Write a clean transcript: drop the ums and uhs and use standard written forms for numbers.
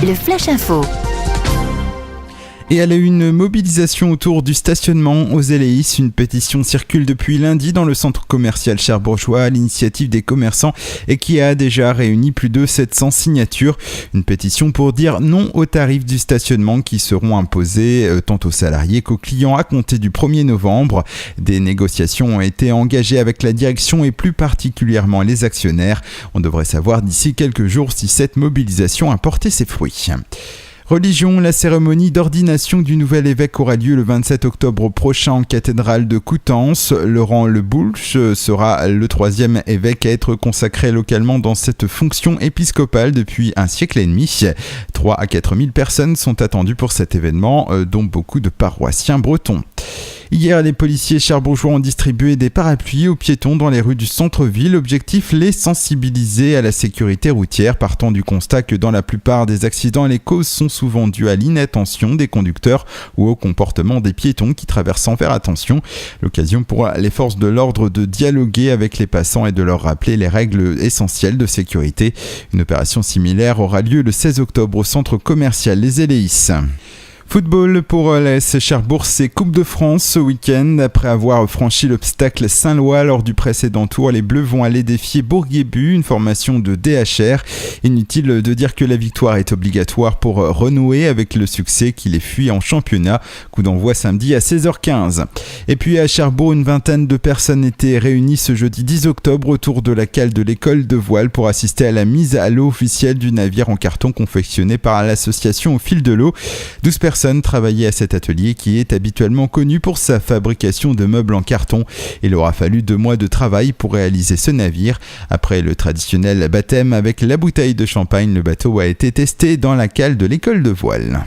le Flash Info. Et elle a eu une mobilisation autour du stationnement aux Éléis. Une pétition circule depuis lundi dans le centre commercial cherbourgeois à l'initiative des commerçants et qui a déjà réuni plus de 700 signatures. Une pétition pour dire non aux tarifs du stationnement qui seront imposés tant aux salariés qu'aux clients à compter du 1er novembre. Des négociations ont été engagées avec la direction et plus particulièrement les actionnaires. On devrait savoir d'ici quelques jours si cette mobilisation a porté ses fruits. Religion, la cérémonie d'ordination du nouvel évêque aura lieu le 27 octobre prochain en cathédrale de Coutances. Laurent Leboulch sera le 3e évêque à être consacré localement dans cette fonction épiscopale depuis un siècle et demi. 3 à 4 000 personnes sont attendues pour cet événement, dont beaucoup de paroissiens bretons. Hier, les policiers cherbourgeois ont distribué des parapluies aux piétons dans les rues du centre-ville. Objectif, les sensibiliser à la sécurité routière, partant du constat que dans la plupart des accidents, les causes sont souvent dues à l'inattention des conducteurs ou au comportement des piétons qui traversent sans faire attention. L'occasion pour les forces de l'ordre de dialoguer avec les passants et de leur rappeler les règles essentielles de sécurité. Une opération similaire aura lieu le 16 octobre au centre commercial Les Éléis. Football pour l'AS Cherbourg, c'est Coupe de France ce week-end. Après avoir franchi l'obstacle Saint-Lois lors du précédent tour, les Bleus vont aller défier Bourguiébu, une formation de DHR. Inutile de dire que la victoire est obligatoire pour renouer avec le succès qui les fuit en championnat. Coup d'envoi samedi à 16h15. Et puis à Cherbourg, une vingtaine de personnes étaient réunies ce jeudi 10 octobre autour de la cale de l'école de voile pour assister à la mise à l'eau officielle du navire en carton confectionné par l'association Au fil de l'eau. 12 personnes travaillaient à cet atelier qui est habituellement connu pour sa fabrication de meubles en carton. Il aura fallu 2 mois de travail pour réaliser ce navire. Après le traditionnel baptême avec la bouteille de champagne, le bateau a été testé dans la cale de l'école de voile.